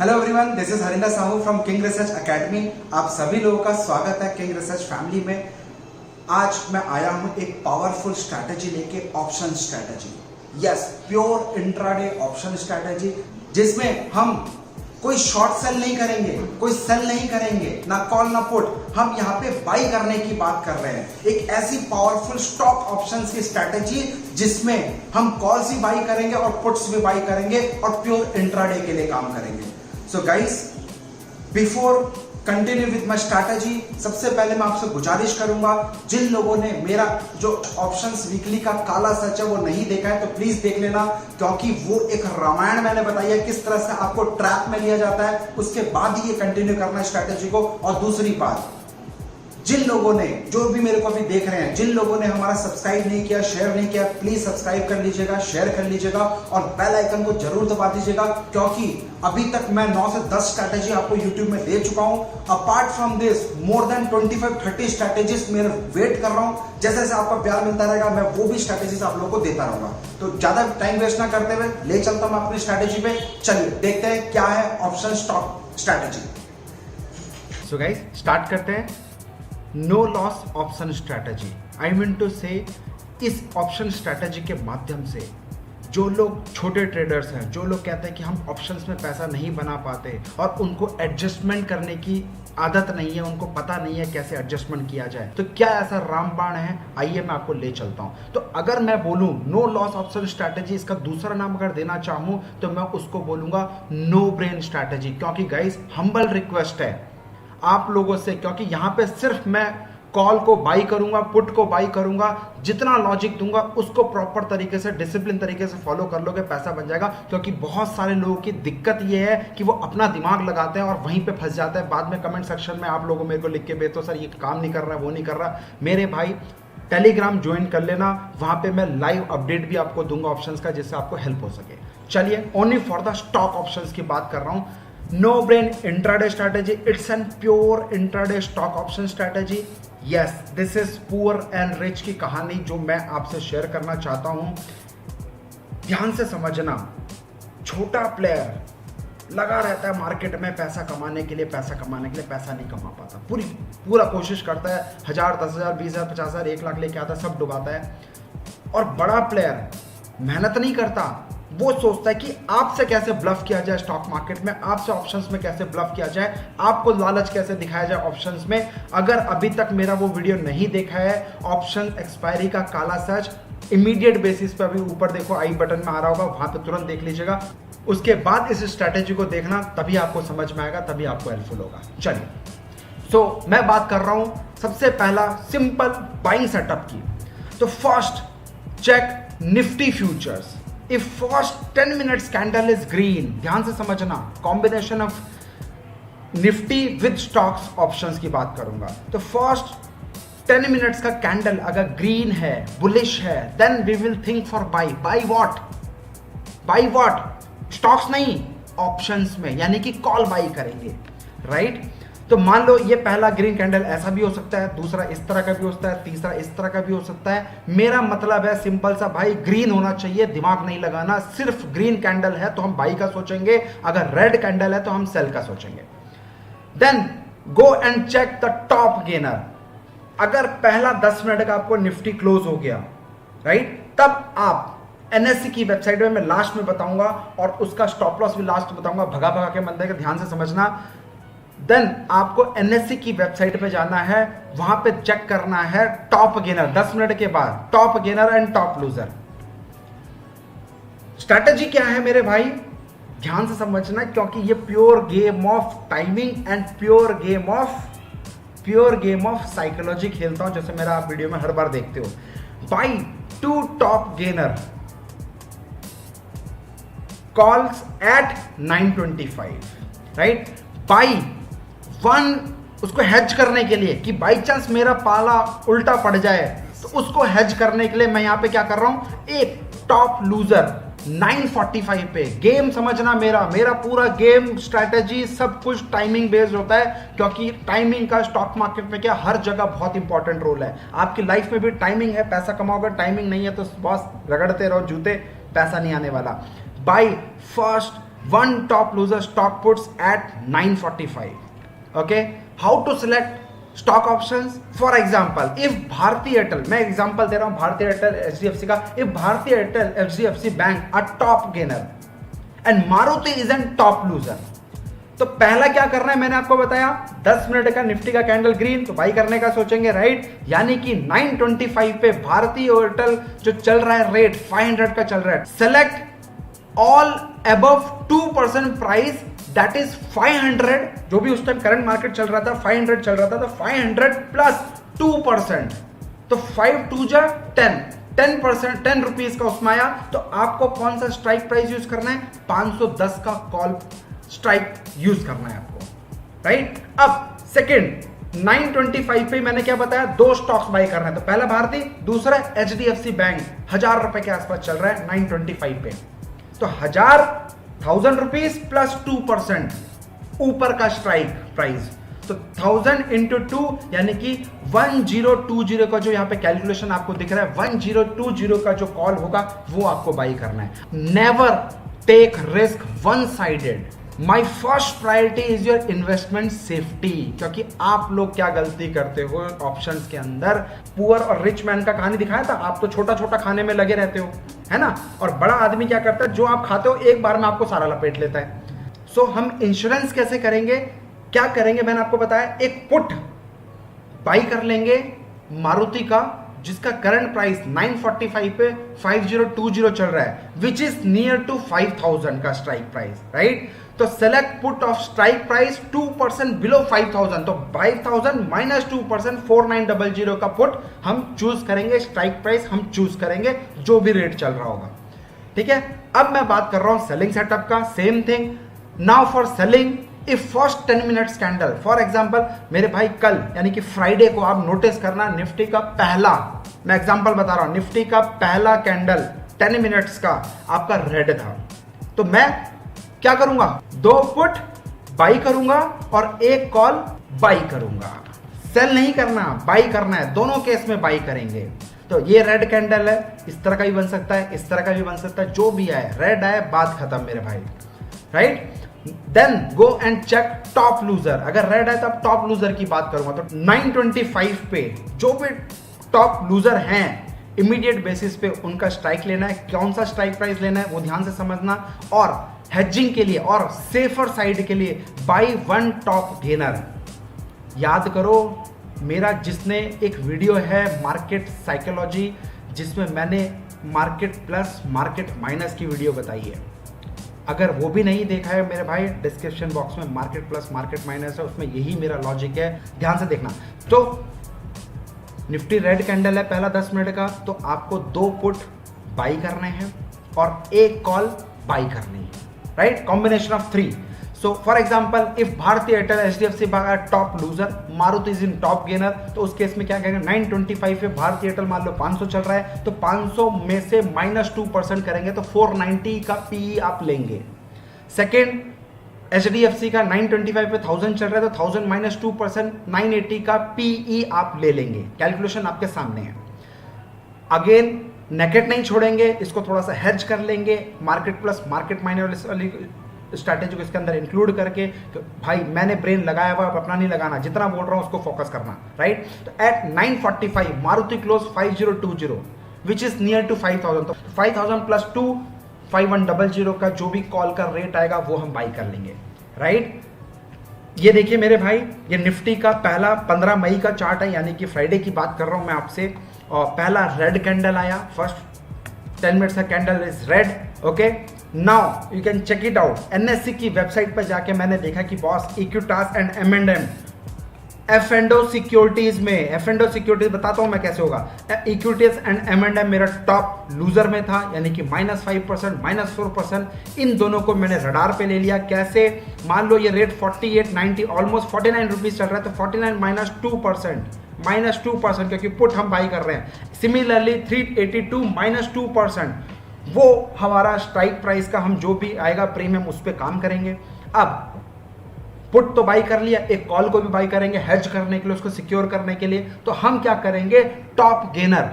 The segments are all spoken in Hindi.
Hello everyone, this is Harinder Sahu from king research academy. आप सभी लोगों का स्वागत है किंग रिसर्च फैमिली में। आज मैं आया हूं एक पावरफुल स्ट्रैटेजी लेके, option strategy. Yes, pure intraday option strategy, जिसमें हम कोई शॉर्ट सेल नहीं करेंगे, कोई सेल नहीं करेंगे, ना कॉल ना पुट। हम यहाँ पे बाई करने की बात कर रहे हैं। एक ऐसी पावरफुल स्टॉक ऑप्शंस की स्ट्रैटेजी जिसमें हम कॉल्स भी बाई करेंगे और पुट्स भी बाई करेंगे और प्योर इंट्राडे के लिए काम करेंगे। So guys, before continue with my strategy, सबसे पहले मैं आपसे गुजारिश करूंगा, जिन लोगों ने मेरा जो ऑप्शंस वीकली का काला सच है वो नहीं देखा है तो प्लीज देख लेना, क्योंकि वो एक रामायण मैंने बताई है किस तरह से आपको ट्रैप में लिया जाता है। उसके बाद ही ये कंटिन्यू करना है स्ट्रैटेजी को। और दूसरी बात, जिन लोगों ने, जो भी मेरे को अभी देख रहे हैं, जिन लोगों ने हमारा सब्सक्राइब नहीं किया, शेयर नहीं किया, प्लीज सब्सक्राइब कर लीजिएगा, शेयर कर लीजिएगा और बेल आइकन को जरूर दबा दीजिएगा, क्योंकि अभी तक मैं 9 से 10 स्ट्रैटेजी आपको YouTube में दे चुका हूं। Apart from this more than 25-30 strategies मेरे वेट कर रहा हूं। जैसे जैसे आपका प्यार मिलता रहेगा मैं वो भी स्ट्रैटेजीज आप लोगों को देता रहूंगा। तो ज्यादा टाइम वेस्ट ना करते हुए ले चलता हूं अपनी स्ट्रैटेजी पे। चलिए देखते हैं क्या है option stock strategy. So guys, start करते हैं। No loss option strategy. I mean to say, इस ऑप्शन स्ट्रैटेजी के माध्यम से जो लोग छोटे ट्रेडर्स हैं, जो लोग कहते हैं कि हम ऑप्शंस में पैसा नहीं बना पाते और उनको एडजस्टमेंट करने की आदत नहीं है, उनको पता नहीं है कैसे एडजस्टमेंट किया जाए, तो क्या ऐसा रामबाण है? आइए मैं आपको ले चलता हूं। तो अगर मैं बोलूं नो लॉस ऑप्शन स्ट्रैटेजी, इसका दूसरा नाम अगर देना चाहूं तो मैं उसको बोलूंगा नो ब्रेन स्ट्रैटेजी। क्योंकि गाइस, हम्बल रिक्वेस्ट है आप लोगों से, क्योंकि यहां पे सिर्फ मैं कॉल को बाई करूंगा, पुट को बाई करूंगा, जितना लॉजिक दूंगा उसको प्रॉपर तरीके से, डिसिप्लिन तरीके से फॉलो कर लोगे, पैसा बन जाएगा। क्योंकि बहुत सारे लोगों की दिक्कत ये है कि वो अपना दिमाग लगाते हैं और वहीं पे फंस जाते हैं। बाद में कमेंट सेक्शन में आप लोगों मेरे को लिख के भेजो, सर ये काम नहीं कर रहा है, वो नहीं कर रहा। मेरे भाई, टेलीग्राम ज्वाइन कर लेना, वहां पे मैं लाइव अपडेट भी आपको दूंगा ऑप्शंस का, जिससे आपको हेल्प हो सके। चलिए, only for the stock options की बात कर रहा हूं। No brain intraday strategy, it's an pure intraday stock option strategy. Yes, this is poor and rich की कहानी जो मैं आपसे शेयर करना चाहता हूं। ध्यान से समझना, छोटा प्लेयर लगा रहता है मार्केट में पैसा कमाने के लिए, पैसा नहीं कमा पाता, पूरा कोशिश करता है, 1000, 10,000, 20,000, 50,000, 1 लाख लेके आता है, सब डुबाता है। और बड़ा प्लेयर मेहनत नहीं करता, वो सोचता है कि आपसे कैसे ब्लफ किया जाए स्टॉक मार्केट में, आपसे ऑप्शंस में कैसे ब्लफ किया जाए, आपको लालच कैसे दिखाया जाए ऑप्शंस में। अगर अभी तक मेरा वो वीडियो नहीं देखा है, ऑप्शन एक्सपायरी का काला सच, इमीडिएट बेसिस पे अभी ऊपर देखो आई बटन में आ रहा होगा, वहां पे तुरंत देख लीजिएगा। उसके बाद इस स्ट्रैटेजी को देखना, तभी आपको समझ में आएगा, तभी आपको हेल्पफुल होगा। चलिए, तो मैं बात कर रहा हूं सबसे पहला सिंपल बाइंग सेटअप की। तो first, check Nifty futures. If first 10 minutes candle is green, ध्यान से समझना, combination of Nifty with stocks options की बात करूंगा। तो फर्स्ट 10 मिनट्स का कैंडल अगर ग्रीन है, बुलिश है, then we will think for buy. Buy what? Stocks नहीं, ऑप्शंस में, यानी कि कॉल बाई करेंगे, राइट? तो मान लो ये पहला ग्रीन कैंडल ऐसा भी हो सकता है, दूसरा इस तरह का भी हो सकता है, तीसरा इस तरह का भी हो सकता है। मेरा मतलब है सिंपल सा भाई, ग्रीन होना चाहिए, दिमाग नहीं लगाना। सिर्फ ग्रीन कैंडल है तो हम बाई का सोचेंगे, अगर रेड कैंडल है तो हम सेल का सोचेंगे। Then go and check the top gainer. अगर पहला 10 मिनट का आपको निफ्टी क्लोज हो गया, राइट, तब आप एनएससी की वेबसाइट में मैं लास्ट में बताऊंगा और उसका स्टॉप लॉस भी लास्ट में बताऊंगा, भगा के मन देगा, ध्यान से समझना। देन आपको एनएससी की वेबसाइट पे जाना है, वहां पे चेक करना है टॉप गेनर, 10 मिनट के बाद top gainer and top loser. Strategy क्या है मेरे भाई? ध्यान से समझना, क्योंकि ये pure game of timing and pure game of psychology खेलता हूं, जैसे मेरा आप वीडियो में हर बार देखते हो। Buy 2 top gainer calls at 925, right? Buy 1, उसको हेज करने के लिए कि बाई चांस मेरा पाला उल्टा पड़ जाए, तो उसको हेज करने के लिए मैं यहां पे क्या कर रहा हूं, एक टॉप लूजर 945 पे। गेम समझना, मेरा पूरा गेम, स्ट्रैटेजी, सब कुछ टाइमिंग बेस्ड होता है, क्योंकि टाइमिंग का स्टॉक मार्केट में क्या हर जगह बहुत इंपॉर्टेंट रोल है। आपकी लाइफ में भी टाइमिंग है, पैसा कमाओगे, टाइमिंग नहीं है तो बॉस रगड़ते रहो जूते, पैसा नहीं आने वाला। By first one top loser stock puts at 945. Okay, how to select stock options? For example, if Bharti Airtel, मैं एग्जांपल दे रहा हूं भारतीय एयरटेल HDFC का, if भारतीय Airtel HDFC bank are top gainer and Maruti is an top loser, तो पहला क्या करना है मैंने आपको बताया, 10 मिनट का निफ्टी का कैंडल ग्रीन, तो बाई करने का सोचेंगे, राइट। यानी कि 925 पे भारतीय एयरटेल जो चल रहा है रेट 500 का चल रहा है, select all above 2% price, that is 500, जो भी उस टाइम करंट मार्केट चल रहा था 500 चल रहा था, तो 500 प्लस 2%, तो 5 2 जा 10%, 10 रुपीज का उसमें आया। तो आपको कौन सा स्ट्राइक प्राइस यूज करना है, 510 का कॉल स्ट्राइक यूज करना है आपको, राइट। अब सेकंड 925 पे मैंने क्या बताया, दो स्टॉक्स बाय करना है, तो पहला भारती, दूसरा HDFC बैंक, 1000 रुपए के आसपास चल रहा है 925 पे, तो 1000 रुपीज प्लस 2% ऊपर का स्ट्राइक प्राइस, तो 1000 इंटू 2 यानी कि 1020 का जो यहां पे कैलकुलेशन आपको दिख रहा है, 1020 का जो कॉल होगा वो आपको बाई करना है। Never take risk one sided. My first priority is your investment safety, क्योंकि आप लोग क्या गलती करते हो ऑप्शंस के अंदर, पुअर और रिच मैन का कहानी दिखाया था, आप तो छोटा छोटा खाने में लगे रहते हो, है ना, और बड़ा आदमी क्या करता है, जो आप खाते हो एक बार में आपको सारा लपेट लेता है। सो हम इंश्योरेंस कैसे करेंगे, क्या करेंगे, मैंने आपको बताया, एक पुट बाई कर लेंगे मारुति का, जिसका करंट प्राइस 945 पे 5020 चल रहा है, विच इज नियर टू 5000 का स्ट्राइक प्राइस, राइट। तो select put off strike price 2% below 5000, तो 5000 माइनस 2% 4900 का पुट हम चूज करेंगे, स्ट्राइक प्राइस हम चूज करेंगे जो भी रेट चल रहा होगा, ठीक है। अब मैं बात कर रहा हूं सेलिंग सेटअप का, same thing. Now for selling, if first 10 minutes candle, for example मेरे भाई कल यानी कि फ्राइडे को आप नोटिस करना, निफ्टी का पहला, मैं एग्जांपल बता रहा हूं, निफ्टी का पहला कैंडल 10 मिनट्स का आपका रेड था, तो मैं क्या करूंगा, 2 पुट बाई करूंगा और एक कॉल बाई करूंगा। सेल नहीं करना, बाई करना है, दोनों केस में बाई करेंगे। तो ये रेड कैंडल है, इस तरह का भी बन सकता है, इस तरह का भी बन सकता है, जो भी आए, रेड आए बात खत्म मेरे भाई, right. Then go and check top loser, अगर रेड है तो अब टॉप लूजर की बात करूंगा, तो 925 पे जो भी टॉप लूजर हैं, इमीडिएट बेसिस पे उनका स्ट्राइक लेना है, कौन सा स्ट्राइक प्राइस लेना है वो ध्यान से समझना, और हेजिंग के लिए और सेफर साइड के लिए बाई वन टॉप गेनर। याद करो मेरा जिसने एक वीडियो है मार्केट साइकोलॉजी, जिसमें मैंने मार्केट प्लस मार्केट माइनस की वीडियो बताई है, अगर वो भी नहीं देखा है मेरे भाई, डिस्क्रिप्शन बॉक्स में मार्केट प्लस मार्केट माइनस है, उसमें यही मेरा लॉजिक है, ध्यान से देखना। तो निफ्टी रेड कैंडल है पहला 10 मिनट का, तो आपको 2 पुट बाई करने हैं और एक कॉल बाई करनी है, right, combination of 3। So for example if Bharti Airtel HDFC top loser, Maruti is in top gainer, तो उस केस में क्या करेंगे, 925 पे भारतीय एयरटेल मान लो 500 चल रहा है, तो 500 में से माइनस 2% करेंगे तो 490 का PE आप लेंगे। सेकेंड HDFC का 925 पे 1000 चल रहा है, तो 1000 माइनस 2% 980 का PE आप ले लेंगे, कैलकुलेशन आपके सामने है। अगेन नेकेट नहीं छोड़ेंगे, इसको थोड़ा सा हेज कर लेंगे, मार्केट प्लस मार्केट माइनस वाली स्ट्रैटेजी को इसके अंदर इंक्लूड करके, तो भाई मैंने ब्रेन लगाया हुआ, अपना नहीं लगाना, जितना बोल रहा हूं उसको फोकस करना, राइट। तो at 945 Maruti close 5020 which is near to 5000, तो 5000 प्लस 2 5100 का जो भी कॉल का रेट आएगा वो हम बाई कर लेंगे, राइट। ये देखिए मेरे भाई, ये निफ्टी का पहला 15 मई का चार्ट है, यानी कि फ्राइडे की बात कर रहा हूं मैं आपसे, और पहला रेड कैंडल आया, फर्स्ट 10 मिनट्स का candle is red, okay. Now you can check it out, NSE की वेबसाइट पर जाके मैंने देखा कि boss Equitas and M&M F&O securities में, F&O सिक्योरिटीज बताता हूं मैं कैसे होगा, इक्विटीज एंड M&M मेरा टॉप लूजर में था, यानी कि -5% -4%, इन दोनों को मैंने रडार पे ले लिया। कैसे, मान लो ये रेट 48.90 ऑलमोस्ट 49 रुपीज चल रहा है, तो 49 माइनस 2%, क्योंकि पुट हम बाई कर रहे हैं। सिमिलरली 382 माइनस 2%, वो हमारा स्ट्राइक प्राइस का हम जो भी आएगा प्रीमियम उस पर काम करेंगे। अब पुट तो बाई कर लिया, एक कॉल को भी बाई करेंगे हेज करने के लिए, उसको सिक्योर करने के लिए। तो हम क्या करेंगे, टॉप गेनर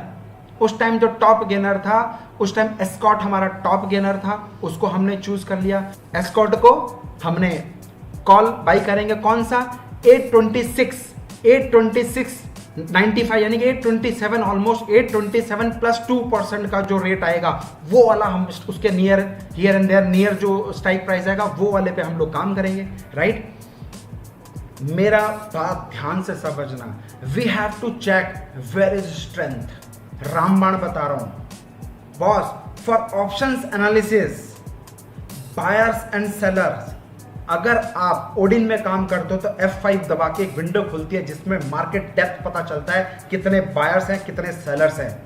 उस टाइम जो टॉप गेनर था, उस टाइम एस्कॉर्ट हमारा टॉप गेनर था, उसको हमने चूज कर लिया। एस्कॉर्ट को हमने कॉल बाई करेंगे, कौन सा 826.95 यानी कि 827, ऑलमोस्ट 827 प्लस 2% का जो रेट आएगा वो वाला हम उसके near here and there near जो स्ट्राइक प्राइस आएगा वो वाले पे हम लोग काम करेंगे, राइट। मेरा बात ध्यान से समझना, we have to check where is strength. रामबाण बता रहा हूं boss, for options analysis buyers and sellers, अगर आप ओडिन में काम करते हो तो F5 दबा के एक विंडो खुलती है जिसमें मार्केट डेप्थ पता चलता है, कितने बायर्स हैं कितने सेलर्स हैं।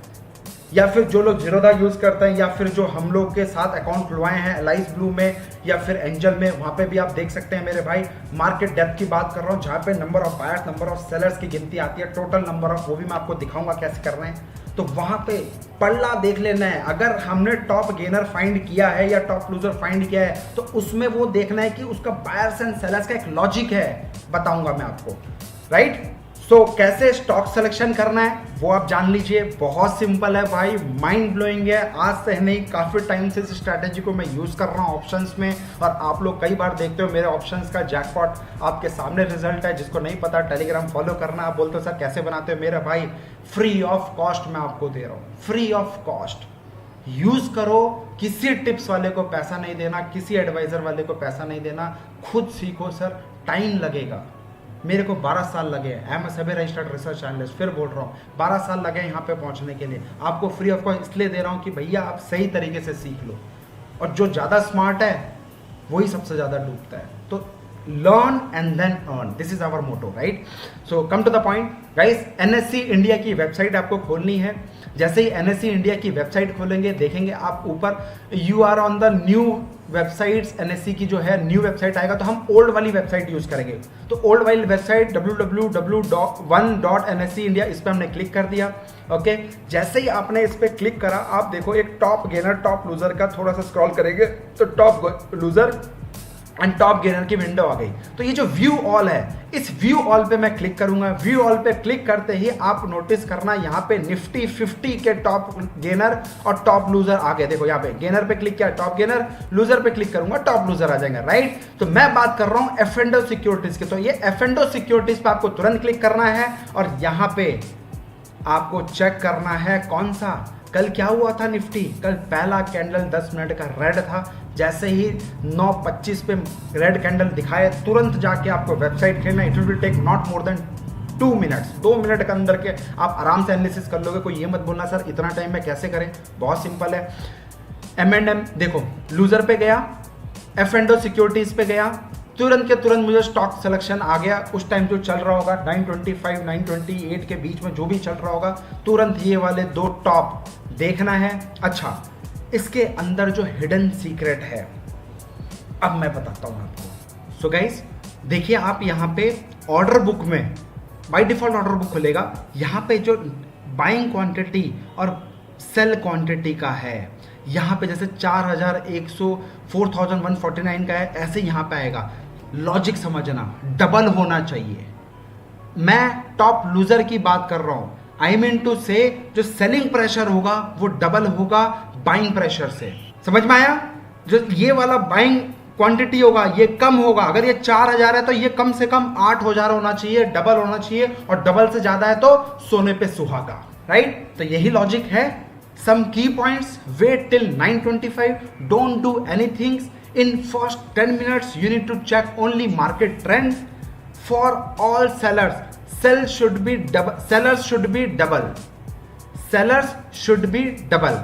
या फिर जो लोग जीरोधा यूज करते हैं या फिर जो हम लोग के साथ अकाउंट खुलवाए हैं एलाइस ब्लू में या फिर एंजल में, वहां पे भी आप देख सकते हैं मेरे भाई। मार्केट डेप्थ की बात कर रहा हूं जहां पे number of buyers number of sellers की गिनती आती है, टोटल नंबर ऑफ, वो भी मैं आपको दिखाऊंगा कैसे कर रहे हैं। तो वहां पे पल्ला देख लेना है, अगर हमने टॉप गेनर फाइंड किया है या टॉप लूजर फाइंड किया है तो उसमें वो देखना है कि उसका बायर्स एंड सेलर्स का एक लॉजिक है, बताऊंगा मैं आपको, राइट। सो कैसे स्टॉक सिलेक्शन करना है वो आप जान लीजिए, बहुत सिंपल है भाई, माइंड ब्लोइंग है। आज से नहीं, काफी टाइम से इस स्ट्रैटेजी को मैं यूज कर रहा हूं ऑप्शंस में, और आप लोग कई बार देखते हो मेरे ऑप्शंस का जैकपॉट आपके सामने रिजल्ट है। जिसको नहीं पता टेलीग्राम फॉलो करना, आप बोलते हो सर कैसे बनाते हो, मेरा भाई फ्री ऑफ कॉस्ट मैं आपको दे रहा हूं, फ्री ऑफ कॉस्ट यूज करो। किसी टिप्स वाले को पैसा नहीं देना, किसी एडवाइजर वाले को पैसा नहीं देना, खुद सीखो सर, टाइम लगेगा। मेरे को 12 साल लगे, आई एम सभी रजिस्टर्ड रिसर्च एनालिस्ट, फिर बोल रहा हूँ 12 साल लगे यहाँ पे पहुँचने के लिए। आपको फ्री ऑफ कॉस्ट इसलिए दे रहा हूँ कि भैया आप सही तरीके से सीख लो, और जो ज़्यादा स्मार्ट है वही सबसे ज़्यादा डूबता है। तो learn and then earn, this is our motto, right. So come to the point guys, NSC India की वेबसाइट आपको खोलनी है। जैसे ही एनएससी इंडिया की वेबसाइट खोलेंगे देखेंगे आप ऊपर you are on the new websites, NSC की जो है न्यू वेबसाइट आएगा तो हम ओल्ड वाली वेबसाइट यूज करेंगे। तो ओल्ड वाली वेबसाइट www.1.nscindia, इस पर हमने क्लिक कर दिया। ओके, जैसे ही आपने इस पर क्लिक करा आप देखो एक टॉप गेनर टॉप लूजर का थोड़ा सा स्क्रॉल करेंगे तो top loser and top gainer की विंडो आ गई। तो ये जो व्यू ऑल है, इस व्यू ऑल पे मैं क्लिक करूंगा। व्यू ऑल पे क्लिक करते ही आप नोटिस करना यहाँ पे निफ्टी 50 के टॉप गेनर और टॉप लूजर आ गए। देखो यहाँ पे गेनर पे क्लिक किया टॉप गेनर, लूजर पे क्लिक करूंगा टॉप लूजर आ जाएंगे, राइट। तो मैं बात कर रहा हूं एफएंडो सिक्योरिटीज की। तो ये एफएंडो सिक्योरिटीज पे आपको तुरंत क्लिक करना है और यहां पे आपको चेक करना है कौन सा, कल क्या हुआ था निफ्टी, कल पहला कैंडल 10 मिनट का रेड था। जैसे ही 9:25 पे रेड कैंडल दिखाए तुरंत जाके आपको वेबसाइट खेलना, it will take not more than 2 minutes. 2 minute के अंदर के आप आराम से एनालिसिस कर लोगे। कोई ये मत बोलना सर इतना टाइम में कैसे करें, बहुत सिंपल है। M&M देखो लूजर पे गया, एफएंडो सिक्योरिटीज पे गया, तुरंत के तुरंत मुझे स्टॉक सिलेक्शन आ गया। उस टाइम जो चल रहा होगा 925 928 के बीच में जो भी चल रहा होगा, तुरंत ये वाले 2 टॉप देखना है। अच्छा, इसके अंदर जो हिडन सीक्रेट है अब मैं बताता हूं आपको। सो गाइस देखिए, आप यहां पे ऑर्डर बुक में बाय डिफॉल्ट ऑर्डर बुक खुलेगा, यहां पे जो बाइंग क्वांटिटी और सेल क्वांटिटी का है, यहां पे जैसे 4149 का है, ऐसे यहां पे आएगा। लॉजिक समझना, डबल होना चाहिए। मैं टॉप लूजर की बात कर रहा हूं, आई मीन टू से जो सेलिंग प्रेशर होगा वो डबल होगा बाइंग प्रेशर से, समझ में आया। जो ये वाला बाइंग क्वांटिटी होगा ये कम होगा, अगर ये 4000 है तो ये कम से कम 8000 होना चाहिए, डबल होना चाहिए, और डबल से ज्यादा है तो सोने पे सुहागा, राइट। तो यही लॉजिक है। Some key points, wait till 925, don't do anything in first 10 minutes, you need to check only market trend for all sellers. Sellers should be double. Sellers should be double.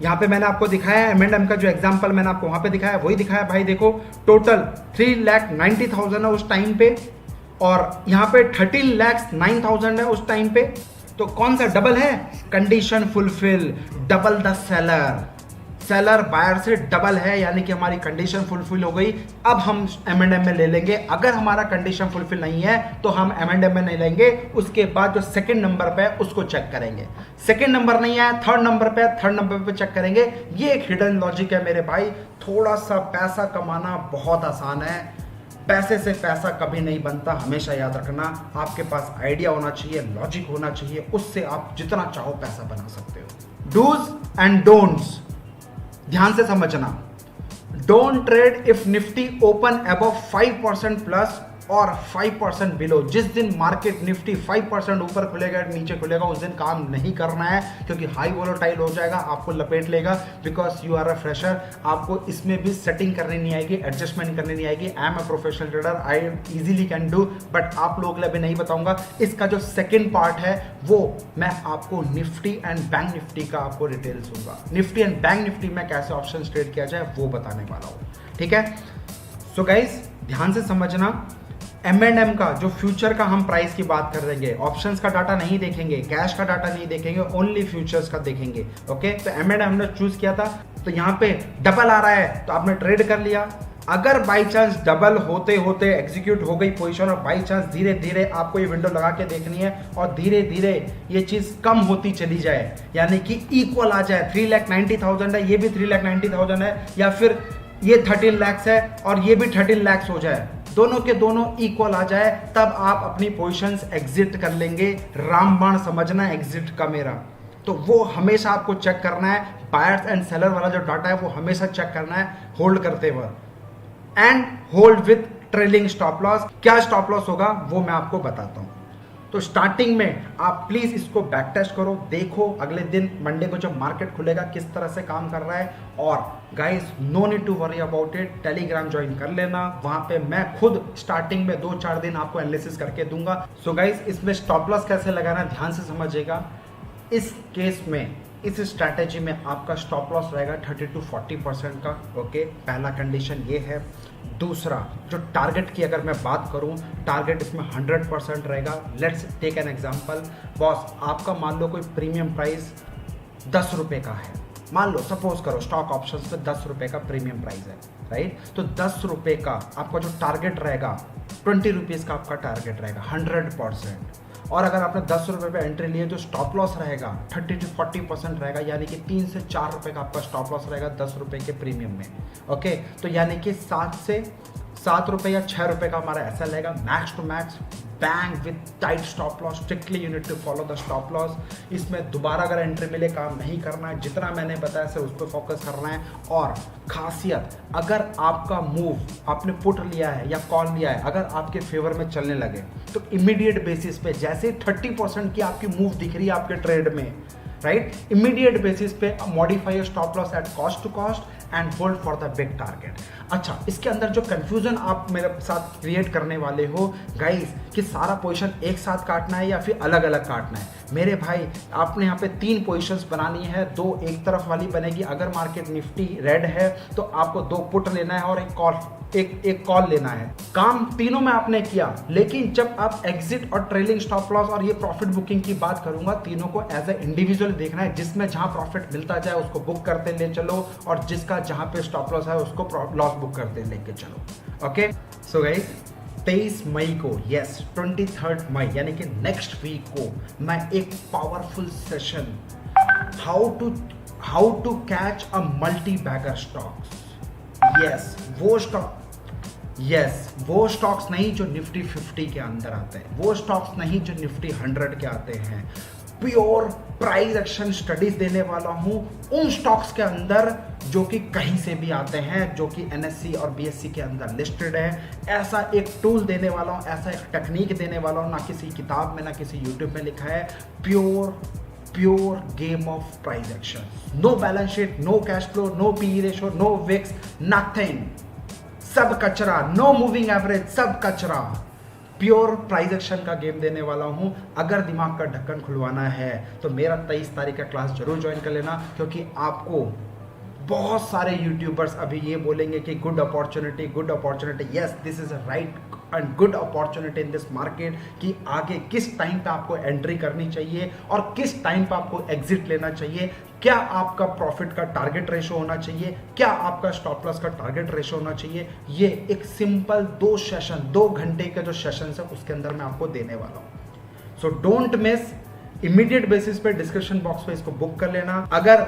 यहाँ पे मैंने आपको दिखाया M&M का जो एग्जांपल मैंने आपको वहां पे दिखाया वही दिखाया भाई। देखो टोटल 3,90,000 है उस टाइम पे, और यहाँ पे 13,09,000 है उस टाइम पे। तो कौन सा डबल है? Condition fulfil, double the seller. Seller buyer से डबल है, यानी कि हमारी कंडीशन फुलफिल हो गई। अब हम M&M में ले लेंगे। अगर हमारा कंडीशन फुलफिल नहीं है तो हम M&M में नहीं लेंगे। उसके बाद जो सेकंड नंबर पे है उसको चेक करेंगे। सेकंड नंबर नहीं है, थर्ड नंबर पे चेक करेंगे। ये एक हिडन लॉजिक है मेरे भाई। थोड़ा सा पैसा कमाना बहुत आसान है, पैसे से पैसा कभी नहीं बनता, हमेशा याद रखना। आपके पास आइडिया होना चाहिए, लॉजिक होना चाहिए, उससे आप जितना चाहो पैसा बना सकते हो। डूज एंड डोंट्स ध्यान से समझना। Don't trade if Nifty open above 5% plus और 5% बिलो। जिस दिन मार्केट निफ्टी 5% ऊपर खुलेगा नीचे खुलेगा उस दिन काम नहीं करना है, क्योंकि हाई वोलेटाइल हो जाएगा, आपको लपेट लेगा। Because you are a fresher, आपको इसमें भी सेटिंग करनी नहीं आएगी, एडजस्टमेंट करनी नहीं आएगी। I am a professional trader, I easily can do, but आप लोग के लिए अभी नहीं बताऊंगा। इसका जो सेकेंड पार्ट है वो मैं आपको निफ्टी एंड बैंक निफ्टी का आपको डिटेल्स दूंगा। निफ्टी एंड बैंक निफ्टी में कैसे ऑप्शन ट्रेड किया जाए वो बताने वाला हूँ, ठीक है। सो गाइस ध्यान से समझना, M&M का जो फ्यूचर का हम प्राइस की बात कर देंगे, ऑप्शंस का डाटा नहीं देखेंगे, कैश का डाटा नहीं देखेंगे, ओनली फ्यूचर्स का देखेंगे। ओके, तो M&M हमने चूज किया था, तो यहाँ पे डबल आ रहा है तो आपने ट्रेड कर लिया। अगर बाई चांस डबल होते होते एग्जीक्यूट हो गई पोजीशन और बाई चांस धीरे धीरे आपको ये विंडो लगा के देखनी है और धीरे धीरे ये चीज कम होती चली जाए, यानी कि इक्वल आ जाए, 3,90,000 है, ये भी 3,90,000 है, या फिर ये 13 लाख है और ये भी 13 लाख हो जाए, दोनों के दोनों इक्वल आ जाए, तब आप अपनी पोजीशंस एग्जिट कर लेंगे। रामबाण समझना एग्जिट का मेरा, तो वो हमेशा आपको चेक करना है। बायर्स एंड सेलर वाला जो डाटा है वो हमेशा चेक करना है होल्ड करते वक्त, and hold with trailing stop loss. क्या स्टॉप लॉस होगा वो मैं आपको बताता हूं। तो स्टार्टिंग में आप प्लीज इसको बैक टेस्ट करो, देखो अगले दिन मंडे को जब मार्केट खुलेगा किस तरह से काम कर रहा है। और guys no need to worry about it, Telegram join कर लेना, वहां पे मैं खुद स्टार्टिंग में 2-4 दिन आपको एनालिसिस करके दूंगा। सो गाइस इसमें स्टॉप लॉस कैसे लगाना ध्यान से समझिएगा। इस केस में, इस स्ट्रैटेजी में आपका स्टॉप लॉस रहेगा 30 to 40% का। ओके, पहला कंडीशन ये है। दूसरा, जो टारगेट की अगर मैं बात करूं, टारगेट इसमें 100% रहेगा। Let's take an example. Boss आपका मान लो कोई प्रीमियम प्राइस 10 रुपए का है, मान लो सपोज करो स्टॉक ऑप्शंस पे 10 रुपए का प्रीमियम प्राइस है, राइट। तो 10 रुपए का आपका जो टारगेट रहेगा 20 रुपीज का आपका टारगेट रहेगा 100%। और अगर आपने 10 रुपए पे एंट्री लिए तो स्टॉप लॉस रहेगा 30 to 40% रहेगा, यानी कि 3 से 4 रुपए का आपका स्टॉप लॉस रहेगा 10 रुपए के प्रीमियम में। ओके, तो यानी कि 7 से 7 रुपए या 6 रुपए का हमारा ऐसा रहेगा max to max, bang with tight stop loss. Strictly you need to follow the stop loss. इसमें दोबारा अगर एंट्री मिले काम नहीं करना है, जितना मैंने बताया सिर्फ उस पर फोकस करना है। और खासियत, अगर आपका मूव आपने पुट लिया है या कॉल लिया है, अगर आपके फेवर में चलने लगे तो इमीडिएट बेसिस पे, जैसे 30% की आपकी मूव दिख रही है आपके ट्रेड में, राइट, इमीडिएट बेसिस पे modify your stop loss at cost to cost and hold for the big target. अच्छा, इसके अंदर जो कंफ्यूजन आप मेरे साथ क्रिएट करने वाले हो गाइस, कि सारा पोजीशन एक साथ काटना है या फिर अलग अलग काटना है। मेरे भाई, आपने यहाँ पे 3 पोजीशंस बनानी है, 2 एक तरफ वाली बनेगी। अगर मार्केट निफ्टी रेड है तो आपको 2 पुट लेना है और एक कॉल लेना है। काम तीनों में आपने किया, लेकिन जब आप एग्जिट और ट्रेलिंग स्टॉप लॉस और ये प्रॉफिट बुकिंग की बात करूंगा, तीनों को एज ए इंडिविजुअल देखना है। जिसमें जहां प्रॉफिट मिलता जाए उसको बुक करते ले चलो, और जिसका जहां पे स्टॉप लॉस है उसको लॉस बुक करते लेके चलो। ओके, सो गाइस 23 मई को, यस 23 मई यानी कि नेक्स्ट वीक को, मैं एक powerful session how to catch a multi bagger stocks, वो स्टॉक्स नहीं जो निफ्टी 50 के अंदर आते हैं, वो स्टॉक्स नहीं जो निफ्टी 100 के आते हैं। प्योर प्राइस एक्शन स्टडीज देने वाला हूं उन स्टॉक्स के अंदर जो कि कहीं से भी आते हैं, जो कि NSE और BSE के अंदर लिस्टेड है। ऐसा एक टूल देने वाला हूं, ऐसा एक टेक्निक देने वाला हूं, ना किसी किताब में ना किसी यूट्यूब में लिखा है। Pure game of price action, no balance sheet, no cash flow, no PE ratio, no VIX, nothing, सब कचरा, नो मूविंग एवरेज, सब कचरा। प्योर प्राइस एक्शन का गेम देने वाला हूं। अगर दिमाग का ढक्कन खुलवाना है तो मेरा 23 तारीख का क्लास जरूर ज्वाइन कर लेना, क्योंकि आपको बहुत सारे यूट्यूबर्स अभी ये बोलेंगे कि good opportunity, yes this is a right and good opportunity in this market, कि आगे किस टाइम पे आपको एंट्री करनी चाहिए और किस टाइम पे आपको एग्जिट लेना चाहिए। क्या आपका प्रॉफिट का टारगेट रेशो होना चाहिए, क्या आपका स्टॉप लॉस का टारगेट रेशो होना चाहिए। ये एक सिंपल 2 घंटे के जो सेशन है उसके अंदर मैं आपको देने वाला हूं। So don't miss, immediate basis पे डिस्क्रिप्शन बॉक्स पे इसको बुक कर लेना। अगर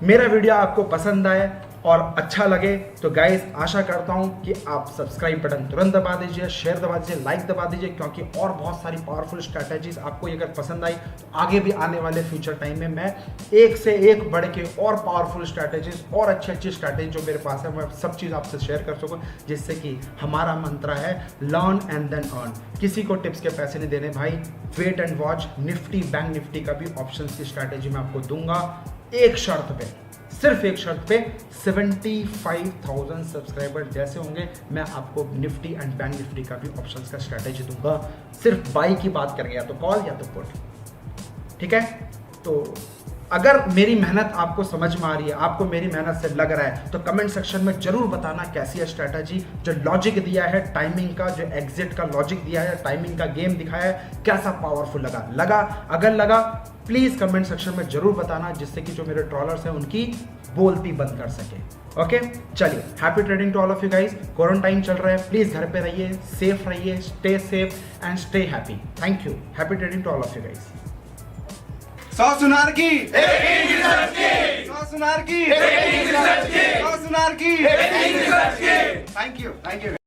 मेरा वीडियो आपको पसंद आए और अच्छा लगे तो गाइस आशा करता हूं कि आप सब्सक्राइब बटन तुरंत दबा दीजिए, शेयर दबा दीजिए, लाइक दबा दीजिए, क्योंकि और बहुत सारी पावरफुल स्ट्रैटेजीज आपको ये अगर पसंद आई तो आगे भी आने वाले फ्यूचर टाइम में मैं एक से एक बढ़ के और पावरफुल स्ट्रैटेजीज और अच्छी स्ट्रैटेजी जो मेरे पास है मैं सब चीज़ आपसे शेयर कर सकूँ, जिससे कि हमारा मंत्र है लर्न एंड देन अर्न। किसी को टिप्स के पैसे नहीं देने भाई, wait and watch. Nifty bank Nifty का भी ऑप्शंस की स्ट्रैटेजी मैं आपको दूंगा, एक शर्त पे, सिर्फ एक शर्त पे, 75,000 सब्सक्राइबर जैसे होंगे मैं आपको निफ्टी एंड बैंक निफ्टी का भी ऑप्शंस का स्ट्रैटेजी दूंगा। सिर्फ बाई की बात करेंगे, या तो कॉल या तो पुट, ठीक है। तो अगर मेरी मेहनत आपको समझ में आ रही है, आपको मेरी मेहनत से लग रहा है, तो कमेंट सेक्शन में जरूर बताना कैसी है स्ट्रैटेजी। जो लॉजिक दिया है टाइमिंग का, जो एग्जिट का लॉजिक दिया है, टाइमिंग का गेम दिखाया है, कैसा पावरफुल लगा। अगर लगा प्लीज कमेंट सेक्शन में जरूर बताना, जिससे कि जो मेरे ट्रॉलर्स हैं उनकी बोलती बंद कर सके। ओके, चलिए, happy trading to all of you guys. Quarantine चल रहा है, प्लीज घर पे रहिए, सेफ रहिए, stay safe and stay happy. Thank you, happy trading to all of you guys. 100 सुनार की 100 सुनार की 100 सुनार की। Thank you.